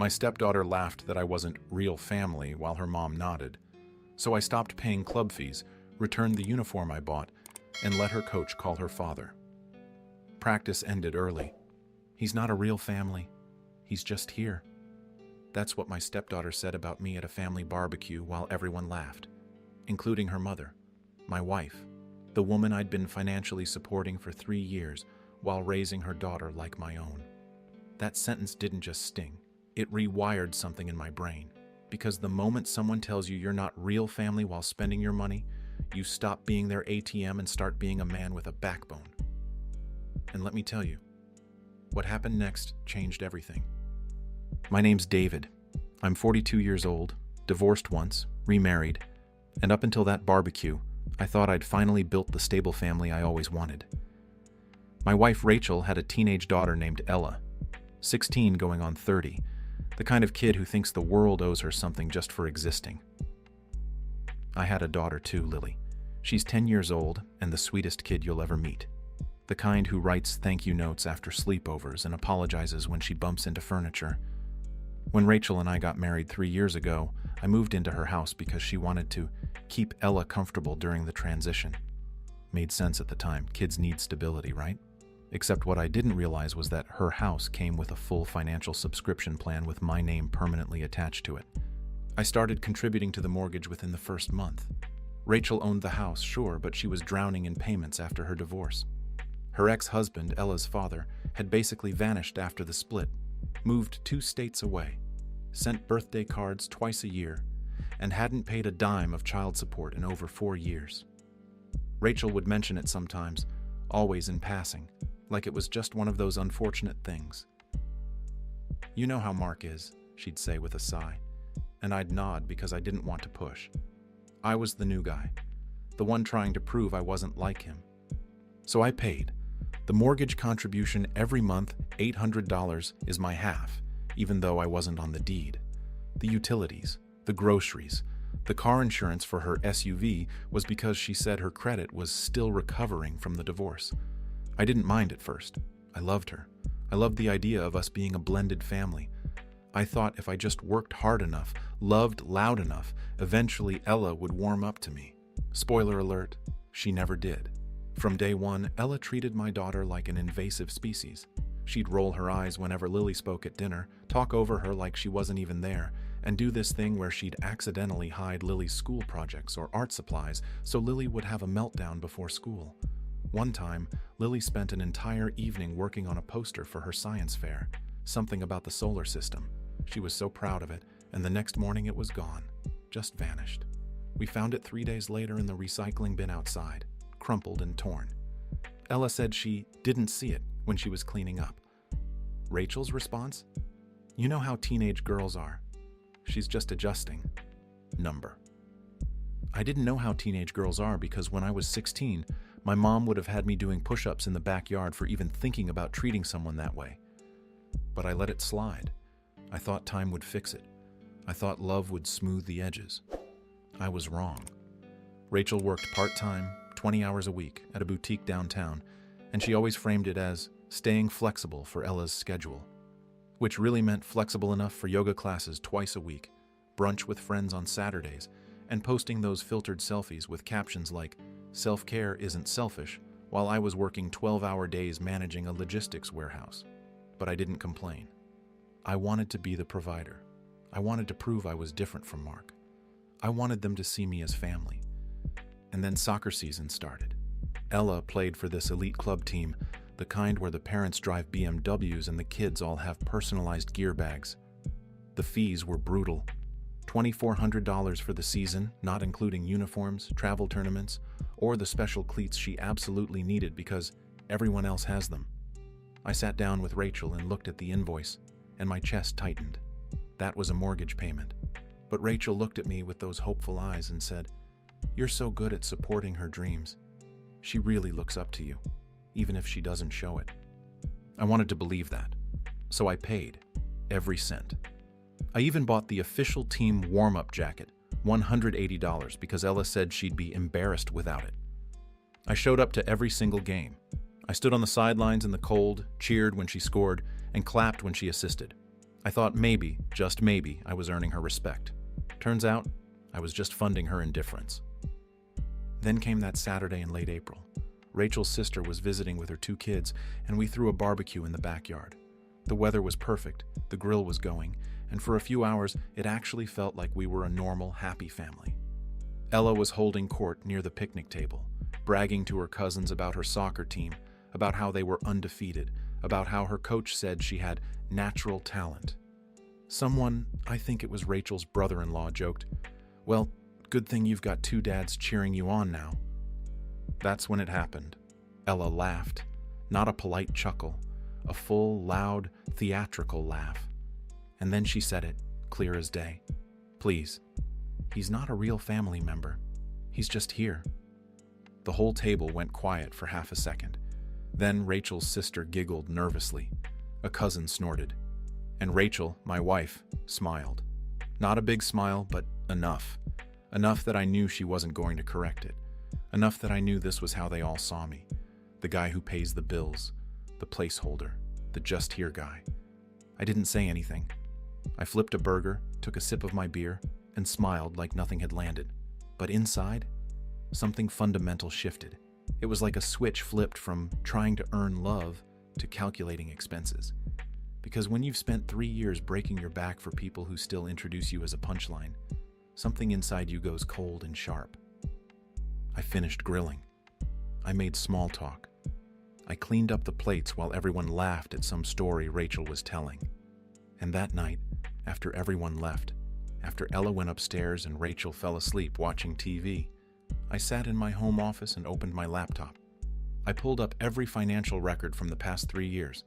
My stepdaughter laughed that I wasn't real family while her mom nodded. So I stopped paying club fees, returned the uniform I bought, and let her coach call her father. Practice ended early. He's not a real family. He's just here. That's what my stepdaughter said about me at a family barbecue while everyone laughed, including her mother, my wife, the woman I'd been financially supporting for 3 years while raising her daughter like my own. That sentence didn't just sting. It rewired something in my brain. Because the moment someone tells you you're not real family while spending your money, you stop being their ATM and start being a man with a backbone. And let me tell you, what happened next changed everything. My name's David. I'm 42 years old, divorced once, remarried, and up until that barbecue, I thought I'd finally built the stable family I always wanted. My wife Rachel had a teenage daughter named Ella, 16 going on 30, the kind of kid who thinks the world owes her something just for existing. I had a daughter too, Lily. She's 10 years old and the sweetest kid you'll ever meet. The kind who writes thank you notes after sleepovers and apologizes when she bumps into furniture. When Rachel and I got married 3 years ago, I moved into her house because she wanted to keep Ella comfortable during the transition. Made sense at the time. Kids need stability, right? Except what I didn't realize was that her house came with a full financial subscription plan with my name permanently attached to it. I started contributing to the mortgage within the first month. Rachel owned the house, sure, but she was drowning in payments after her divorce. Her ex-husband, Ella's father, had basically vanished after the split, moved 2 states away, sent birthday cards twice a year, and hadn't paid a dime of child support in over 4 years. Rachel would mention it sometimes, always in passing, like it was just one of those unfortunate things. "You know how Mark is," she'd say with a sigh, and I'd nod because I didn't want to push. I was the new guy, the one trying to prove I wasn't like him. So I paid. The mortgage contribution every month, $800, is my half, even though I wasn't on the deed. The utilities, the groceries, the car insurance for her SUV was because she said her credit was still recovering from the divorce. I didn't mind at first. I loved her. I loved the idea of us being a blended family. I thought if I just worked hard enough, loved loud enough, eventually Ella would warm up to me. Spoiler alert, she never did. From day one, Ella treated my daughter like an invasive species. She'd roll her eyes whenever Lily spoke at dinner, talk over her like she wasn't even there, and do this thing where she'd accidentally hide Lily's school projects or art supplies so Lily would have a meltdown before school. One time, Lily spent an entire evening working on a poster for her science fair, something about the solar system. She was so proud of it, and the next morning it was gone, just vanished. We found it 3 days later in the recycling bin outside, crumpled and torn. Ella said she didn't see it when she was cleaning up. Rachel's response? "You know how teenage girls are. She's just adjusting." Number. I didn't know how teenage girls are because when I was 16, my mom would have had me doing push-ups in the backyard for even thinking about treating someone that way. But I let it slide. I thought time would fix it. I thought love would smooth the edges. I was wrong. Rachel worked part-time, 20 hours a week, at a boutique downtown, and she always framed it as staying flexible for Ella's schedule, which really meant flexible enough for yoga classes twice a week, brunch with friends on Saturdays, and posting those filtered selfies with captions like, "Self-care isn't selfish," while I was working 12-hour days managing a logistics warehouse. But I didn't complain. I wanted to be the provider. I wanted to prove I was different from Mark. I wanted them to see me as family. And then soccer season started. Ella played for this elite club team, the kind where the parents drive BMWs and the kids all have personalized gear bags. The fees were brutal. $2,400 for the season, not including uniforms, travel tournaments, or the special cleats she absolutely needed because everyone else has them. I sat down with Rachel and looked at the invoice, and my chest tightened. That was a mortgage payment. But Rachel looked at me with those hopeful eyes and said, "You're so good at supporting her dreams. She really looks up to you, even if she doesn't show it." I wanted to believe that, so I paid, every cent. I even bought the official team warm-up jacket, $180, because Ella said she'd be embarrassed without it. I showed up to every single game. I stood on the sidelines in the cold, cheered when she scored, and clapped when she assisted. I thought maybe, just maybe, I was earning her respect. Turns out, I was just funding her indifference. Then came that Saturday in late April. Rachel's sister was visiting with her 2 kids, and we threw a barbecue in the backyard. The weather was perfect, the grill was going, and for a few hours it actually felt like we were a normal, happy family. Ella was holding court near the picnic table, bragging to her cousins about her soccer team, about how they were undefeated, about how her coach said she had natural talent. Someone, I think it was Rachel's brother-in-law, joked, "Well, good thing you've got 2 dads cheering you on now." That's when it happened. Ella laughed, not a polite chuckle, a full, loud, theatrical laugh. And then she said it, clear as day. "Please, he's not a real family member. He's just here." The whole table went quiet for half a second. Then Rachel's sister giggled nervously. A cousin snorted. And Rachel, my wife, smiled. Not a big smile, but enough. Enough that I knew she wasn't going to correct it. Enough that I knew this was how they all saw me. The guy who pays the bills. The placeholder. The just here guy. I didn't say anything. I flipped a burger, took a sip of my beer, and smiled like nothing had landed. But inside, something fundamental shifted. It was like a switch flipped from trying to earn love to calculating expenses. Because when you've spent 3 years breaking your back for people who still introduce you as a punchline, something inside you goes cold and sharp. I finished grilling. I made small talk. I cleaned up the plates while everyone laughed at some story Rachel was telling. And that night, after everyone left, after Ella went upstairs and Rachel fell asleep watching TV, I sat in my home office and opened my laptop. I pulled up every financial record from the past 3 years.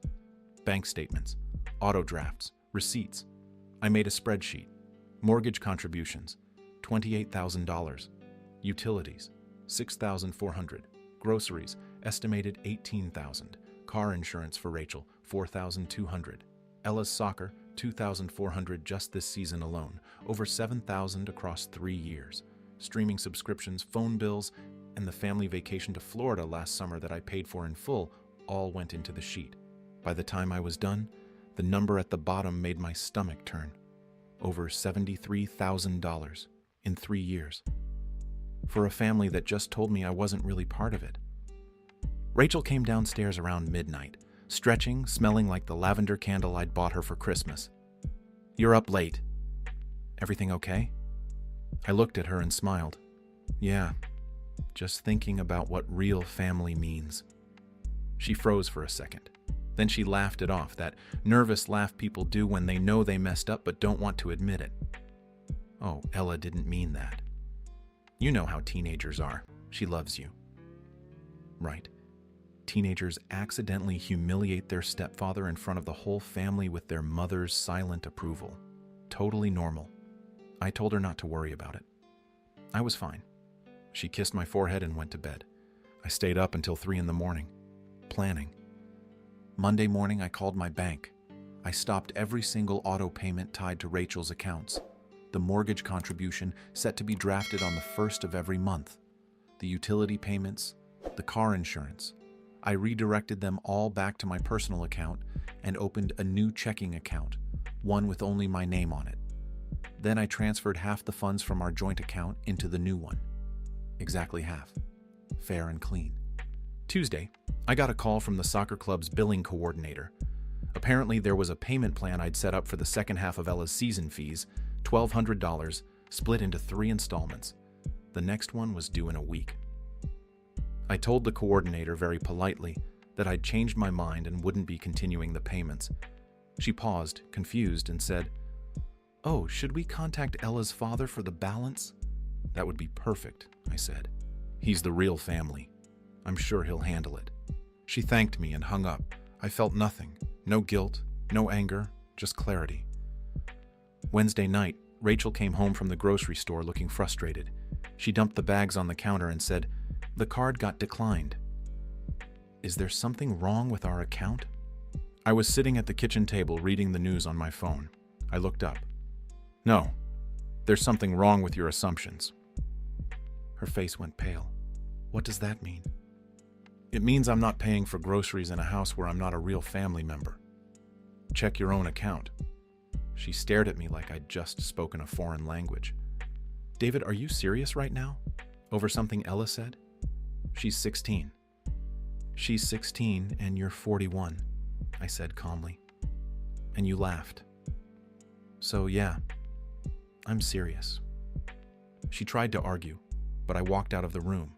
Bank statements, auto drafts, receipts. I made a spreadsheet. Mortgage contributions, $28,000. Utilities, $6,400. Groceries, estimated $18,000. Car insurance for Rachel, $4,200. Ella's soccer, $2,400 just this season alone. Over $7,000 across 3 years. Streaming subscriptions, phone bills, and the family vacation to Florida last summer that I paid for in full all went into the sheet. By the time I was done, the number at the bottom made my stomach turn. Over $73,000 in 3 years. For a family that just told me I wasn't really part of it. Rachel came downstairs around midnight, stretching, smelling like the lavender candle I'd bought her for Christmas. "You're up late. Everything okay?" I looked at her and smiled. "Yeah, just thinking about what real family means." She froze for a second. Then she laughed it off, that nervous laugh people do when they know they messed up but don't want to admit it. "Oh, Ella didn't mean that. You know how teenagers are. She loves you." Right. Teenagers accidentally humiliate their stepfather in front of the whole family with their mother's silent approval. Totally normal. I told her not to worry about it. I was fine. She kissed my forehead and went to bed. I stayed up until 3 in the morning, planning. Monday morning, I called my bank. I stopped every single auto payment tied to Rachel's accounts. The mortgage contribution set to be drafted on the 1st of every month. The utility payments, the car insurance. I redirected them all back to my personal account and opened a new checking account, one with only my name on it. Then I transferred half the funds from our joint account into the new one. Exactly half. Fair and clean. Tuesday, I got a call from the soccer club's billing coordinator. Apparently there was a payment plan I'd set up for the second half of Ella's season fees, $1,200, split into 3 installments. The next one was due in a week. I told the coordinator very politely that I'd changed my mind and wouldn't be continuing the payments. She paused, confused, and said, "Oh, should we contact Ella's father for the balance?" "That would be perfect," I said. "He's the real family. I'm sure he'll handle it." She thanked me and hung up. I felt nothing. No guilt, no anger, just clarity. Wednesday night, Rachel came home from the grocery store looking frustrated. She dumped the bags on the counter and said, "The card got declined." Is there something wrong with our account? I was sitting at the kitchen table reading the news on my phone. I looked up. "No, there's something wrong with your assumptions." Her face went pale. "What does that mean?" "It means I'm not paying for groceries in a house where I'm not a real family member. Check your own account." She stared at me like I'd just spoken a foreign language. David, are you serious right now? Over something Ella said? She's 16. She's 16 and you're 41, I said calmly. And you laughed. So yeah, I'm serious. She tried to argue, but I walked out of the room.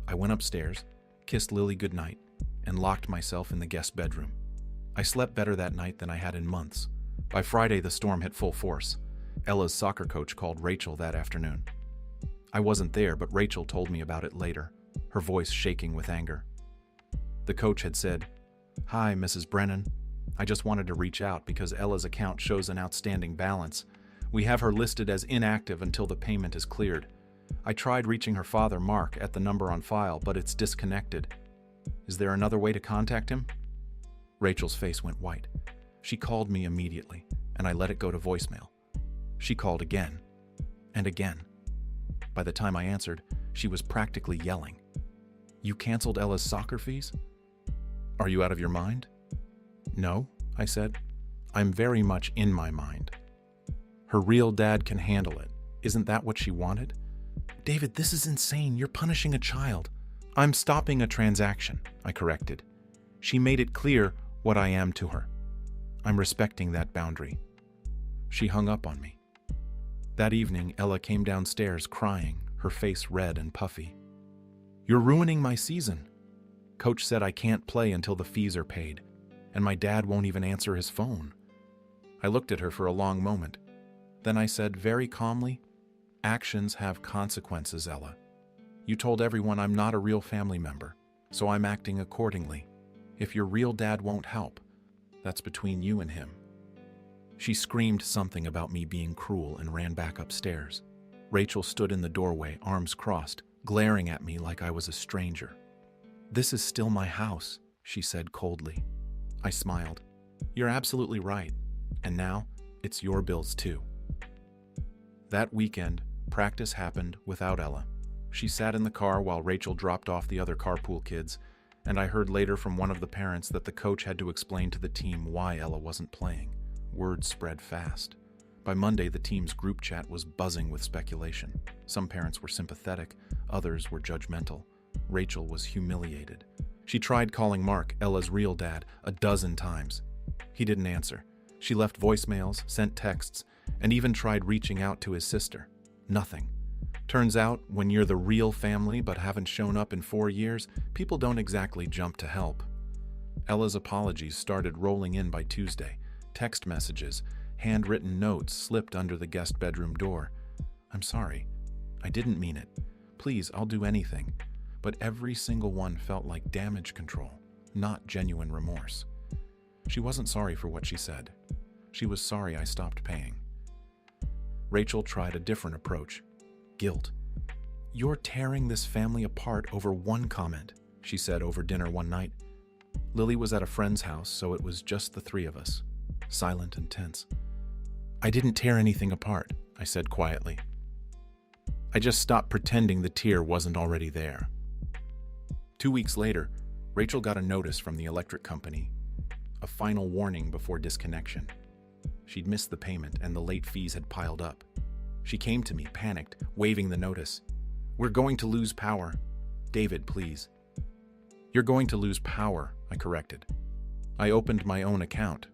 I went upstairs, kissed Lily goodnight, and locked myself in the guest bedroom. I slept better that night than I had in months. By Friday, the storm hit full force. Ella's soccer coach called Rachel that afternoon. I wasn't there, but Rachel told me about it later, her voice shaking with anger. The coach had said, "Hi, Mrs. Brennan. I just wanted to reach out because Ella's account shows an outstanding balance. We have her listed as inactive until the payment is cleared. I tried reaching her father, Mark, at the number on file, but it's disconnected. Is there another way to contact him?" Rachel's face went white. She called me immediately, and I let it go to voicemail. She called again, and again. By the time I answered, she was practically yelling. "You canceled Ella's soccer fees? Are you out of your mind?" "No," I said. "I'm very much in my mind. Her real dad can handle it. Isn't that what she wanted?" "David, this is insane. You're punishing a child." "I'm stopping a transaction," I corrected. "She made it clear what I am to her. I'm respecting that boundary." She hung up on me. That evening, Ella came downstairs crying, her face red and puffy. "You're ruining my season. Coach said I can't play until the fees are paid, and my dad won't even answer his phone." I looked at her for a long moment. Then I said very calmly, "Actions have consequences, Ella. You told everyone I'm not a real family member, so I'm acting accordingly. If your real dad won't help, that's between you and him." She screamed something about me being cruel and ran back upstairs. Rachel stood in the doorway, arms crossed, glaring at me like I was a stranger. "This is still my house," she said coldly. I smiled. "You're absolutely right. And now, it's your bills too." That weekend, practice happened without Ella. She sat in the car while Rachel dropped off the other carpool kids, and I heard later from one of the parents that the coach had to explain to the team why Ella wasn't playing. Word spread fast. By Monday, the team's group chat was buzzing with speculation. Some parents were sympathetic, others were judgmental. Rachel was humiliated. She tried calling Mark, Ella's real dad, 12 times. He didn't answer. She left voicemails, sent texts, and even tried reaching out to his sister. Nothing. Turns out, when you're the real family but haven't shown up in 4 years, people don't exactly jump to help. Ella's apologies started rolling in by Tuesday. Text messages, handwritten notes slipped under the guest bedroom door. "I'm sorry. I didn't mean it. Please, I'll do anything." But every single one felt like damage control, not genuine remorse. She wasn't sorry for what she said. She was sorry I stopped paying. Rachel tried a different approach. Guilt. "You're tearing this family apart over one comment," she said over dinner one night. Lily was at a friend's house, so it was just the three of us, silent and tense. "I didn't tear anything apart," I said quietly. "I just stopped pretending the tear wasn't already there." 2 weeks later, Rachel got a notice from the electric company, a final warning before disconnection. She'd missed the payment and the late fees had piled up. She came to me, panicked, waving the notice. "We're going to lose power. David, please." "You're going to lose power," I corrected. "I opened my own account.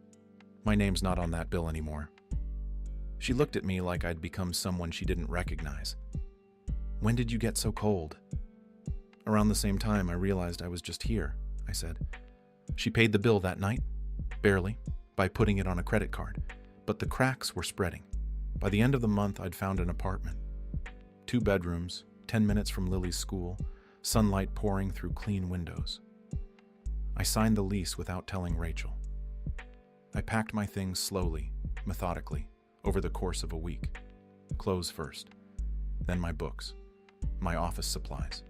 My name's not on that bill anymore." She looked at me like I'd become someone she didn't recognize. "When did you get so cold?" "Around the same time I realized I was just here," I said. She paid the bill that night, barely, by putting it on a credit card, but the cracks were spreading. By the end of the month, I'd found an apartment. 2 bedrooms, 10 minutes from Lily's school, sunlight pouring through clean windows. I signed the lease without telling Rachel. I packed my things slowly, methodically, over the course of a week. Clothes first, then my books, my office supplies,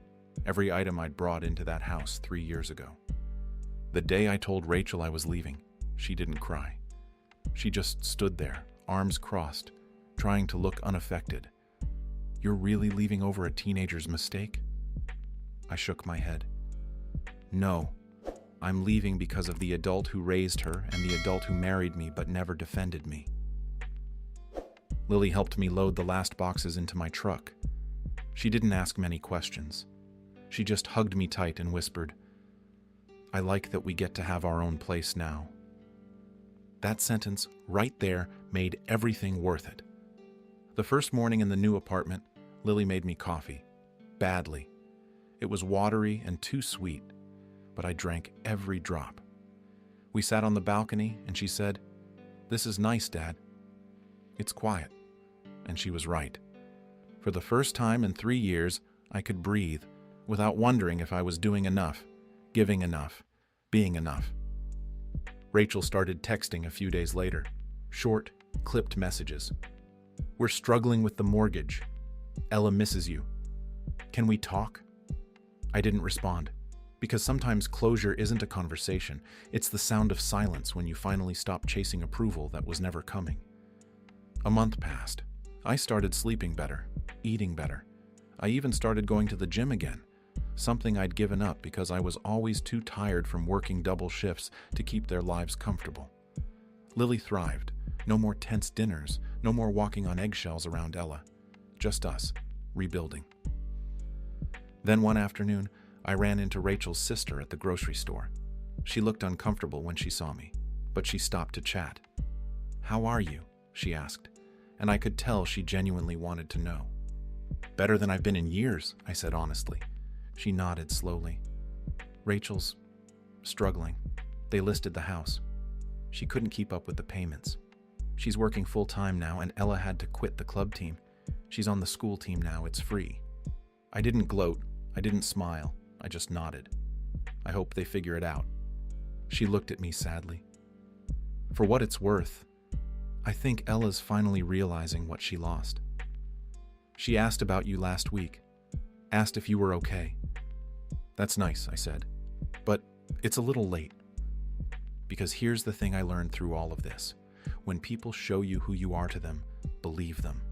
every item I'd brought into that house 3 years ago. The day I told Rachel I was leaving, she didn't cry. She just stood there, arms crossed, trying to look unaffected. "You're really leaving over a teenager's mistake?" I shook my head. "No, I'm leaving because of the adult who raised her and the adult who married me but never defended me." Lily helped me load the last boxes into my truck. She didn't ask many questions. She just hugged me tight and whispered, "I like that we get to have our own place now." That sentence right there made everything worth it. The first morning in the new apartment, Lily made me coffee. Badly. It was watery and too sweet, but I drank every drop. We sat on the balcony and she said, "This is nice, Dad. It's quiet." And she was right. For the first time in 3 years, I could breathe without wondering if I was doing enough, giving enough, being enough. Rachel started texting a few days later. Short, clipped messages. "We're struggling with the mortgage. Ella misses you. Can we talk?" I didn't respond, because sometimes closure isn't a conversation. It's the sound of silence when you finally stop chasing approval that was never coming. A month passed. I started sleeping better, eating better. I even started going to the gym again, something I'd given up because I was always too tired from working double shifts to keep their lives comfortable. Lily thrived. No more tense dinners, no more walking on eggshells around Ella. Just us, rebuilding. Then one afternoon, I ran into Rachel's sister at the grocery store. She looked uncomfortable when she saw me, but she stopped to chat. "How are you?" she asked, and I could tell she genuinely wanted to know. "Better than I've been in years," I said honestly. She nodded slowly. "Rachel's struggling. They listed the house. She couldn't keep up with the payments. She's working full-time now, and Ella had to quit the club team. She's on the school team now. It's free." I didn't gloat. I didn't smile. I just nodded. "I hope they figure it out." She looked at me sadly. "For what it's worth, I think Ella's finally realizing what she lost. She asked about you last week. Asked if you were okay." "That's nice," I said. "But it's a little late." Because here's the thing I learned through all of this. When people show you who you are to them, believe them.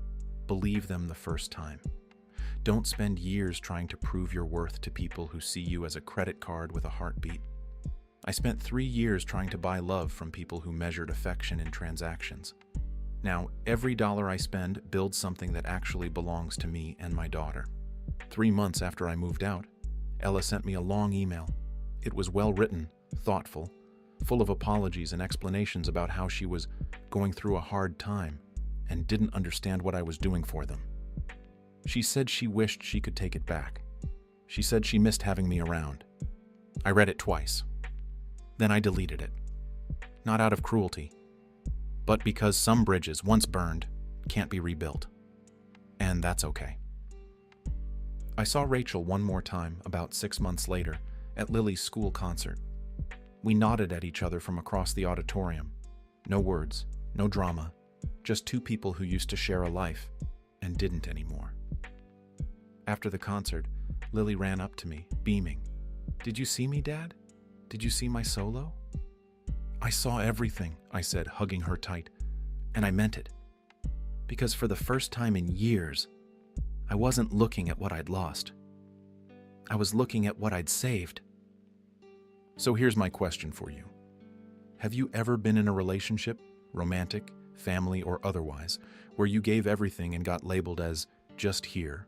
Believe them the first time. Don't spend years trying to prove your worth to people who see you as a credit card with a heartbeat. I spent 3 years trying to buy love from people who measured affection in transactions. Now, every dollar I spend builds something that actually belongs to me and my daughter. 3 months after I moved out, Ella sent me a long email. It was well written, thoughtful, full of apologies and explanations about how she was going through a hard time and didn't understand what I was doing for them. She said she wished she could take it back. She said she missed having me around. I read it twice. Then I deleted it. Not out of cruelty, but because some bridges, once burned, can't be rebuilt. And that's okay. I saw Rachel one more time about 6 months later at Lily's school concert. We nodded at each other from across the auditorium. No words, no drama, just two people who used to share a life and didn't anymore. After the concert, Lily ran up to me, beaming. "Did you see me, Dad? Did you see my solo?" "I saw everything," I said, hugging her tight, and I meant it. Because for the first time in years, I wasn't looking at what I'd lost. I was looking at what I'd saved. So here's my question for you. Have you ever been in a relationship, romantic, family, or otherwise, where you gave everything and got labeled as just here?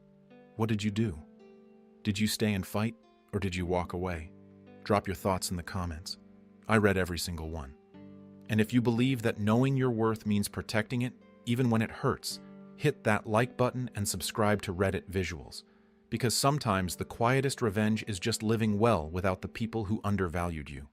What did you do? Did you stay and fight, or did you walk away? Drop your thoughts in the comments. I read every single one. And if you believe that knowing your worth means protecting it, even when it hurts, hit that like button and subscribe to Reddit Visuals. Because sometimes the quietest revenge is just living well without the people who undervalued you.